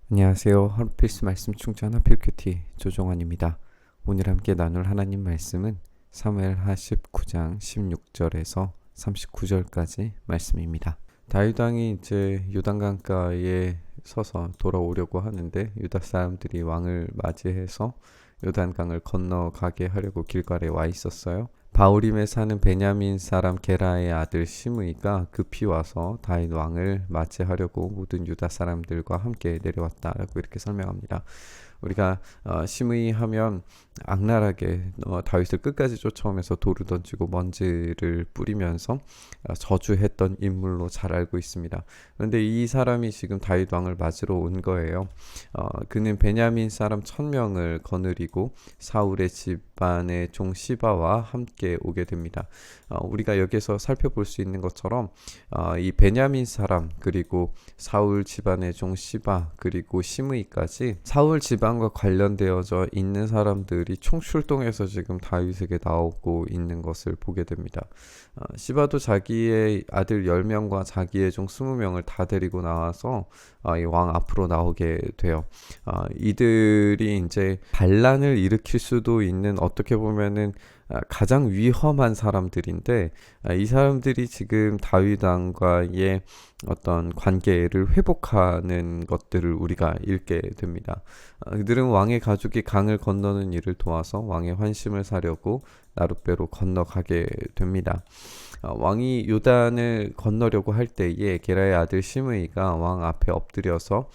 안녕하세요. 하루필수 말씀 충전 하필큐티 조종환입니다. 오늘 함께 나눌 하나님 말씀은 사무엘하 19장 16절에서 39절까지 말씀입니다. 다윗 왕이 이제 요단강가에 서서 돌아오려고 하는데 유다 사람들이 왕을 맞이해서 요단강을 건너가게 하려고 길갈에 와 있었어요. 바울임에 사는 베냐민 사람 게라의 아들 시므이가 급히 와서 다윗 왕을 맞이하려고 모든 유다 사람들과 함께 내려왔다라고 이렇게 설명합니다. 우리가 시므이 하면 악랄하게 다윗을 끝까지 쫓아오면서 돌을 던지고 먼지를 뿌리면서 저주했던 인물로 잘 알고 있습니다. 그런데 이 사람이 지금 다윗 왕을 맞으러 온 거예요. 그는 베냐민 사람 1000명을 거느리고 사울의 집안의 종 시바와 함께 오게 됩니다. 우리가 여기서 살펴볼 수 있는 것처럼 이 베냐민 사람 그리고 사울 집안의 종 시바 그리고 시므이까지 사울 집안과 관련되어져 있는 사람들이 총출동해서 지금 다윗에게 나오고 있는 것을 보게 됩니다. 시바도 자기의 아들 10명과 자기의 종 20명을 다 데리고 나와서 이 왕 앞으로 나오게 돼요. 이들이 이제 반란을 일으킬 수도 있는 어떻게 보면은 가장 위험한 사람들인데 이 사람들이 지금 다윗 왕과의 어떤 관계를 회복하는 것들을 우리가 읽게 됩니다. 그들은 왕의 가족이 강을 건너는 일을 도와서 왕의 환심을 사려고 나룻배로 건너가게 됩니다. 왕이 요단을 건너려고 할 때에 게라의 아들 시므이가 왕 앞에 엎드려서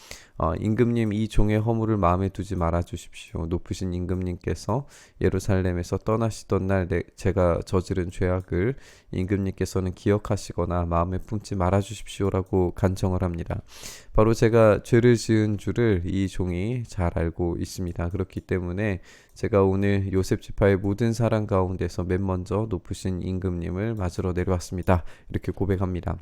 임금님 이 종의 허물을 마음에 두지 말아 주십시오. 높으신 임금님께서 예루살렘에서 떠나시던 날 제가 저지른 죄악을 임금님께서는 기억하시거나 마음에 품지 말아 주십시오라고 간청을 합니다. 바로 제가 죄를 지은 줄을 이 종이 잘 알고 있습니다. 그렇기 때문에 제가 오늘 요셉 지파의 모든 사람 가운데서 맨 먼저 높으신 임금님을 맞으러 내려왔습니다. 이렇게 고백합니다.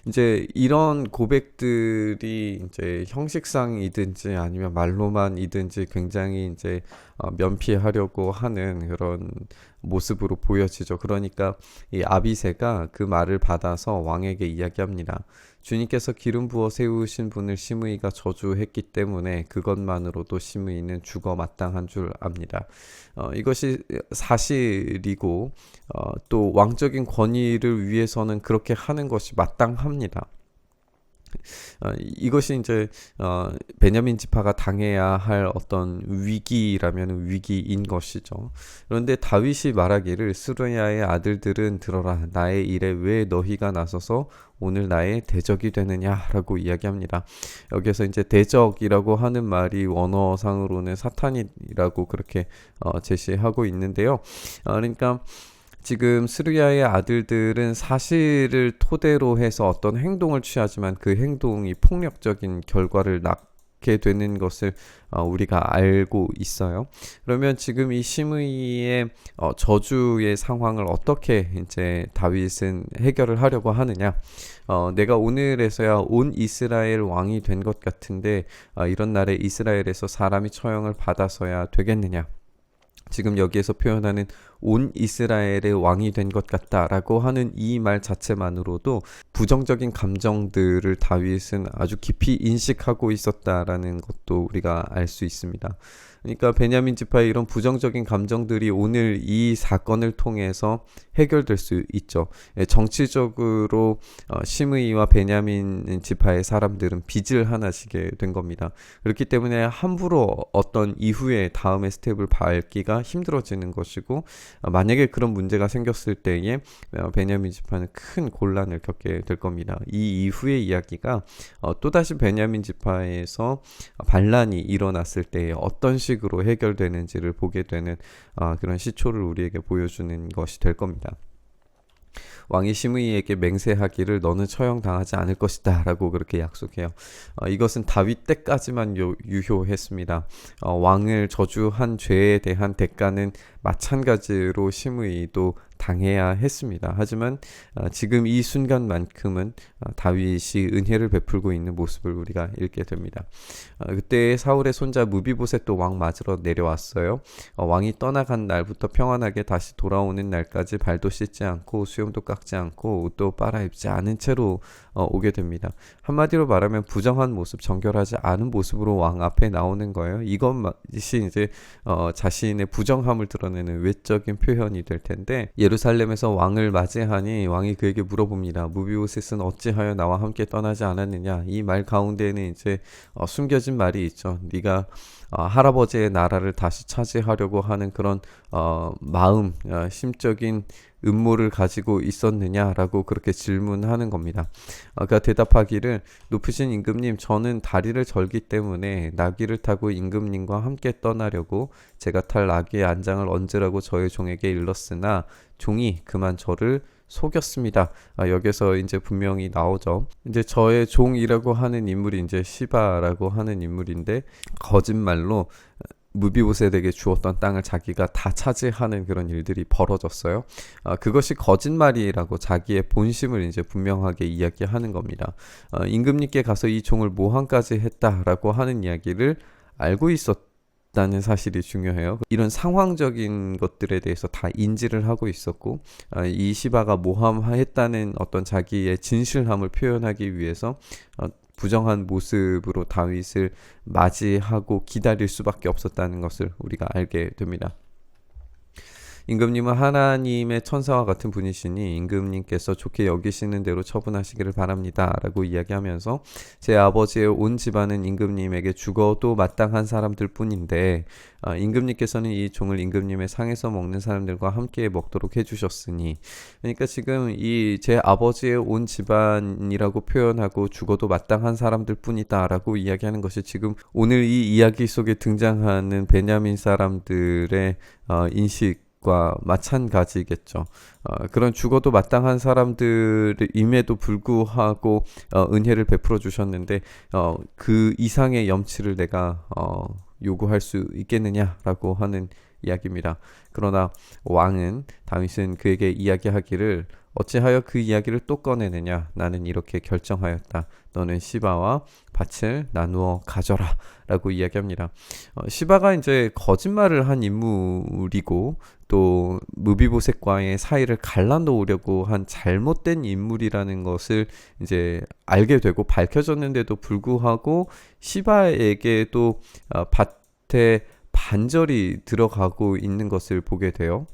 이제 이런 고백들이 이제 형식상이든지 아니면 말로만이든지 굉장히 이제 면피하려고 하는 그런 모습으로 보여지죠. 그러니까 이 아비새가 그 말을 받아서 왕에게 이야기합니다. 주님께서 기름 부어 세우신 분을 시므이가 저주했기 때문에 그것만으로도 시므이는 죽어 마땅한 줄 압니다. 이것이 사실이고 또 왕적인 권위를 위해서는 그렇게 하는 것이 마땅합니다. 이것이 이제 베냐민 지파가 당해야 할 어떤 위기라면 위기인 것이죠. 그런데 다윗이 말하기를 스루야의 아들들은 들어라 나의 일에 왜 너희가 나서서 오늘 나의 대적이 되느냐라고 이야기합니다. 여기서 이제 대적이라고 하는 말이 원어상으로는 사탄이라고 그렇게 제시하고 있는데요. 그러니까 지금 스루야의 아들들은 사실을 토대로 해서 어떤 행동을 취하지만 그 행동이 폭력적인 결과를 낳게 되는 것을 우리가 알고 있어요. 그러면 지금 이 시므이의 저주의 상황을 어떻게 이제 다윗은 해결을 하려고 하느냐? 내가 오늘에서야 온 이스라엘 왕이 된 것 같은데 이런 날에 이스라엘에서 사람이 처형을 받아서야 되겠느냐? 지금 여기에서 표현하는 온 이스라엘의 왕이 된 것 같다라고 하는 이 말 자체만으로도 부정적인 감정들을 다윗은 아주 깊이 인식하고 있었다라는 것도 우리가 알 수 있습니다. 그러니까 베냐민 지파의 이런 부정적인 감정들이 오늘 이 사건을 통해서 해결될 수 있죠. 정치적으로 시므이와 베냐민 지파의 사람들은 빚을 하나 지게 된 겁니다. 그렇기 때문에 함부로 어떤 이후에 다음의 스텝을 밟기가 힘들어지는 것이고 만약에 그런 문제가 생겼을 때에 베냐민 지파는 큰 곤란을 겪게 될 겁니다. 이 이후의 이야기가 또다시 베냐민 지파에서 반란이 일어났을 때 어떤 식으로 해결되는지를 보게 되는 그런 시초를 우리에게 보여주는 것이 될 겁니다. 왕이 시므이에게 맹세하기를 너는 처형당하지 않을 것이다 라고 그렇게 약속해요. 이것은 다윗 때까지만 유효했습니다. 왕을 저주한 죄에 대한 대가는 마찬가지로 시므이도 당해야 했습니다. 하지만 지금 이 순간만큼은 다윗이 은혜를 베풀고 있는 모습을 우리가 읽게 됩니다. 그때 사울의 손자 무비보셋도 왕 맞으러 내려왔어요. 왕이 떠나간 날부터 평안하게 다시 돌아오는 날까지 발도 씻지 않고 수염도 깎지 않고 옷도 빨아입지 않은 채로 오게 됩니다. 한마디로 말하면 부정한 모습, 정결하지 않은 모습으로 왕 앞에 나오는 거예요. 이것이 이제 자신의 부정함을 드러내는 외적인 표현이 될 텐데, 예루살렘에서 왕을 맞이하니 왕이 그에게 물어봅니다. 무비보셋은 어찌하여 나와 함께 떠나지 않았느냐. 이 말 가운데에는 이제 숨겨진 말이 있죠. 네가 할아버지의 나라를 다시 차지하려고 하는 그런 마음, 심적인 음모를 가지고 있었느냐라고 그렇게 질문하는 겁니다. 그가 대답하기를, 높으신 임금님, 저는 다리를 절기 때문에 나귀를 타고 임금님과 함께 떠나려고 제가 탈 나귀의 안장을 얹으라고 저의 종에게 일렀으나 종이 그만 저를 속였습니다. 여기서 이제 분명히 나오죠. 이제 저의 종이라고 하는 인물이 이제 시바라고 하는 인물인데, 거짓말로 무비보셋에게 주었던 땅을 자기가 다 차지하는 그런 일들이 벌어졌어요. 그것이 거짓말이라고 자기의 본심을 이제 분명하게 이야기하는 겁니다. 임금님께 가서 이 종을 모함까지 했다라고 하는 이야기를 알고 있었다는 사실이 중요해요. 이런 상황적인 것들에 대해서 다 인지를 하고 있었고, 이 시바가 모함했다는 어떤 자기의 진실함을 표현하기 위해서 부정한 모습으로 다윗을 맞이하고 기다릴 수밖에 없었다는 것을 우리가 알게 됩니다. 임금님은 하나님의 천사와 같은 분이시니 임금님께서 좋게 여기시는 대로 처분하시기를 바랍니다 라고 이야기하면서, 제 아버지의 온 집안은 임금님에게 죽어도 마땅한 사람들 뿐인데 임금님께서는 이 종을 임금님의 상에서 먹는 사람들과 함께 먹도록 해주셨으니, 그러니까 지금 이 제 아버지의 온 집안이라고 표현하고 죽어도 마땅한 사람들 뿐이다 라고 이야기하는 것이 지금 오늘 이 이야기 속에 등장하는 베냐민 사람들의 인식과 마찬가지겠죠. 그런 죽어도 마땅한 사람들임에도 불구하고 은혜를 베풀어 주셨는데 그 이상의 염치를 내가 요구할 수 있겠느냐라고 하는 이야기입니다. 그러나 다윗은 그에게 이야기하기를, 어찌하여 그 이야기를 또 꺼내느냐. 나는 이렇게 결정하였다. 너는 시바와 밭을 나누어 가져라 라고 이야기합니다. 시바가 이제 거짓말을 한 인물이고, 또 무비보셋과의 사이를 갈라놓으려고 한 잘못된 인물이라는 것을 이제 알게 되고 밝혀졌는데도 불구하고 시바에게도 밭에 반절이 들어가고 있는 것을 보게 돼요.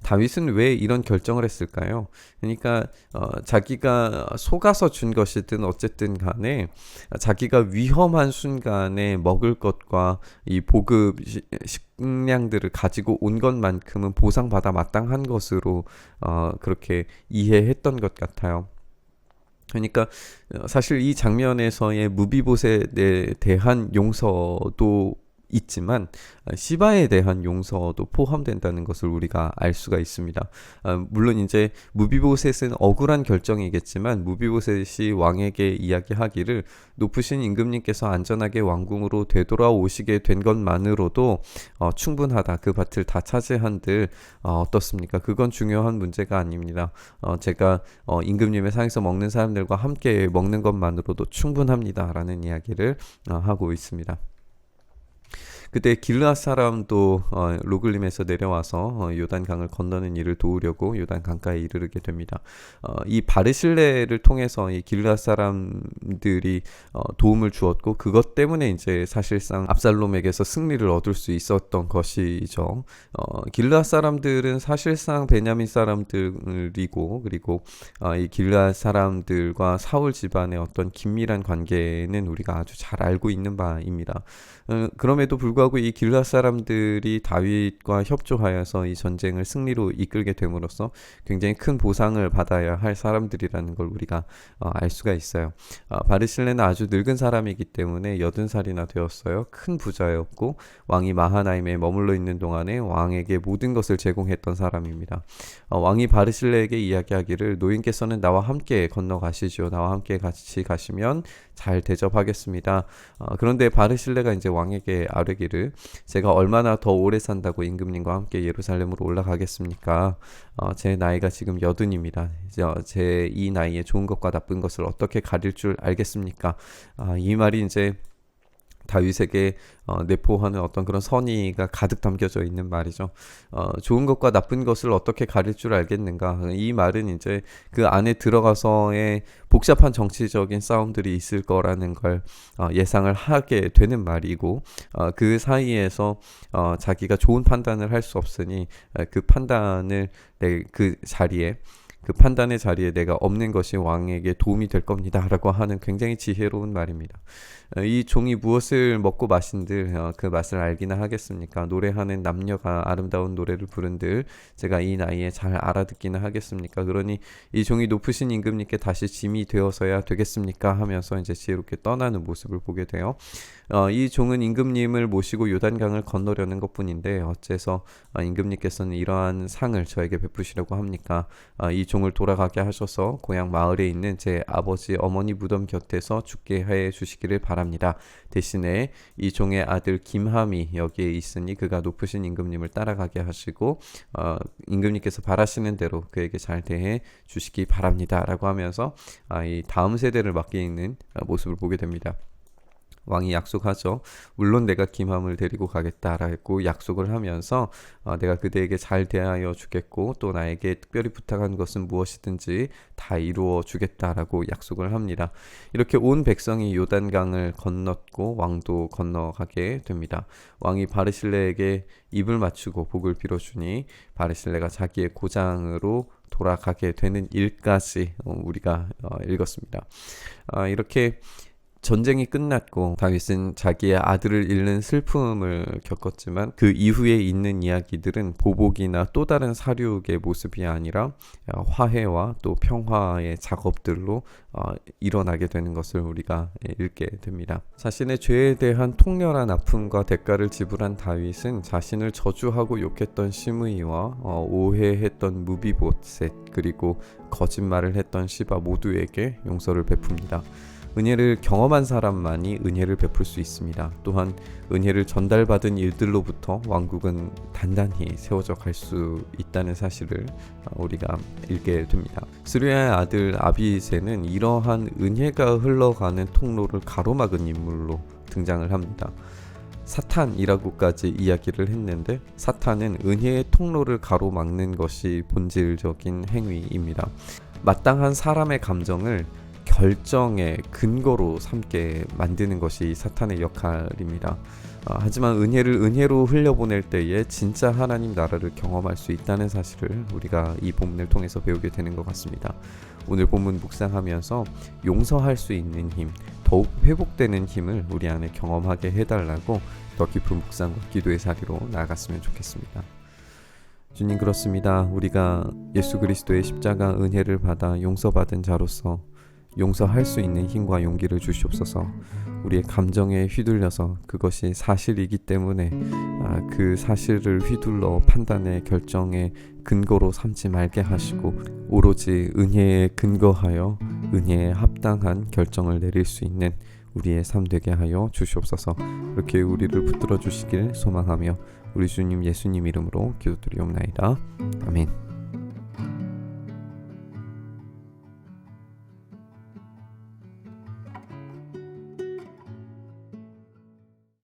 다윗은 왜 이런 결정을 했을까요? 그러니까 자기가 속아서 준 것이든 어쨌든 간에 자기가 위험한 순간에 먹을 것과 이 보급 식량들을 가지고 온 것만큼은 보상받아 마땅한 것으로 그렇게 이해했던 것 같아요. 그러니까 사실 이 장면에서의 무비보셋에 대한 용서도 있지만 시바에 대한 용서도 포함된다는 것을 우리가 알 수가 있습니다. 물론 이제 무비보셋은 억울한 결정이겠지만 무비보셋이 왕에게 이야기하기를, 높으신 임금님께서 안전하게 왕궁으로 되돌아오시게 된 것만으로도 충분하다. 그 밭을 다 차지한들 어떻습니까? 그건 중요한 문제가 아닙니다. 제가 임금님의 상에서 먹는 사람들과 함께 먹는 것만으로도 충분합니다 라는 이야기를 하고 있습니다. 그때 길르앗 사람도 로글림에서 내려와서 요단강을 건너는 일을 도우려고 요단강가에 이르게 됩니다. 이 바르실레를 통해서 이 길르앗 사람들이 도움을 주었고, 그것 때문에 이제 사실상 압살롬에게서 승리를 얻을 수 있었던 것이죠. 길르앗 사람들은 사실상 베냐민 사람들이고, 그리고 이 길르앗 사람들과 사울 집안의 어떤 긴밀한 관계는 우리가 아주 잘 알고 있는 바입니다. 그럼에도 불구하고 이 길르앗 사람들이 다윗과 협조하여서 이 전쟁을 승리로 이끌게 됨으로써 굉장히 큰 보상을 받아야 할 사람들이라는 걸 우리가 알 수가 있어요. 바르실레는 아주 늙은 사람이기 때문에 80살이나 되었어요. 큰 부자였고 왕이 마하나임에 머물러 있는 동안에 왕에게 모든 것을 제공했던 사람입니다. 왕이 바르실레에게 이야기하기를, 노인께서는 나와 함께 건너가시죠. 나와 함께 같이 가시면 잘 대접하겠습니다. 그런데 바르실레가 이제 왕에게 아뢰기를, 제가 얼마나 더 오래 산다고 임금님과 함께 예루살렘으로 올라가겠습니까? 제 나이가 지금 80입니다. 제 이 나이에 좋은 것과 나쁜 것을 어떻게 가릴 줄 알겠습니까? 이 말이 이제 다윗에게 내포하는 어떤 그런 선의가 가득 담겨져 있는 말이죠. 좋은 것과 나쁜 것을 어떻게 가릴 줄 알겠는가. 이 말은 이제 그 안에 들어가서의 복잡한 정치적인 싸움들이 있을 거라는 걸 예상을 하게 되는 말이고, 그 사이에서 자기가 좋은 판단을 할 수 없으니 그 판단을 그 판단의 자리에 내가 없는 것이 왕에게 도움이 될 겁니다 라고 하는 굉장히 지혜로운 말입니다. 이 종이 무엇을 먹고 마신들 그 맛을 알기나 하겠습니까? 노래하는 남녀가 아름다운 노래를 부른들 제가 이 나이에 잘 알아듣기나 하겠습니까? 그러니 이 종이 높으신 임금님께 다시 짐이 되어서야 되겠습니까? 하면서 이제 지혜롭게 떠나는 모습을 보게 돼요. 이 종은 임금님을 모시고 요단강을 건너려는 것뿐인데 어째서 임금님께서는 이러한 상을 저에게 베푸시려고 합니까? 이 종을 돌아가게 하셔서 고향 마을에 있는 제 아버지 어머니 무덤 곁에서 죽게 해 주시기를 바랍니다. 대신에 이 종의 아들 김함이 여기에 있으니 그가 높으신 임금님을 따라가게 하시고 임금님께서 바라시는 대로 그에게 잘 대해 주시기 바랍니다 라고 하면서 이 다음 세대를 맡기는 모습을 보게 됩니다. 왕이 약속하죠. 물론 내가 김함을 데리고 가겠다라고 약속을 하면서 내가 그대에게 잘 대하여 주겠고 또 나에게 특별히 부탁한 것은 무엇이든지 다 이루어 주겠다라고 약속을 합니다. 이렇게 온 백성이 요단강을 건넜고 왕도 건너가게 됩니다. 왕이 바르실레에게 입을 맞추고 복을 빌어주니 바르실레가 자기의 고장으로 돌아가게 되는 일까지 우리가 읽었습니다. 이렇게 전쟁이 끝났고 다윗은 자기의 아들을 잃는 슬픔을 겪었지만 그 이후에 있는 이야기들은 보복이나 또 다른 사륙의 모습이 아니라 화해와 또 평화의 작업들로 일어나게 되는 것을 우리가 읽게 됩니다. 자신의 죄에 대한 통렬한 아픔과 대가를 지불한 다윗은 자신을 저주하고 욕했던 시므이와 오해했던 무비보셋 그리고 거짓말을 했던 시바 모두에게 용서를 베풉니다. 은혜를 경험한 사람만이 은혜를 베풀 수 있습니다. 또한 은혜를 전달받은 일들로부터 왕국은 단단히 세워져 갈 수 있다는 사실을 우리가 읽게 됩니다. 스루야의 아들 아비새는 이러한 은혜가 흘러가는 통로를 가로막은 인물로 등장을 합니다. 사탄이라고까지 이야기를 했는데 사탄은 은혜의 통로를 가로막는 것이 본질적인 행위입니다. 마땅한 사람의 감정을 결정의 근거로 삼게 만드는 것이 사탄의 역할입니다. 하지만 은혜를 은혜로 흘려보낼 때에 진짜 하나님 나라를 경험할 수 있다는 사실을 우리가 이 본문을 통해서 배우게 되는 것 같습니다. 오늘 본문 묵상하면서 용서할 수 있는 힘, 더욱 회복되는 힘을 우리 안에 경험하게 해달라고 더 깊은 묵상과 기도의 자리로 나아갔으면 좋겠습니다. 주님, 그렇습니다. 우리가 예수 그리스도의 십자가 은혜를 받아 용서받은 자로서 용서할 수 있는 힘과 용기를 주시옵소서. 우리의 감정에 휘둘려서 그것이 사실이기 때문에 그 사실을 휘둘러 판단의 결정의 근거로 삼지 말게 하시고 오로지 은혜에 근거하여 은혜에 합당한 결정을 내릴 수 있는 우리의 삶 되게 하여 주시옵소서. 이렇게 우리를 붙들어 주시길 소망하며 우리 주님 예수님 이름으로 기도드리옵나이다. 아멘.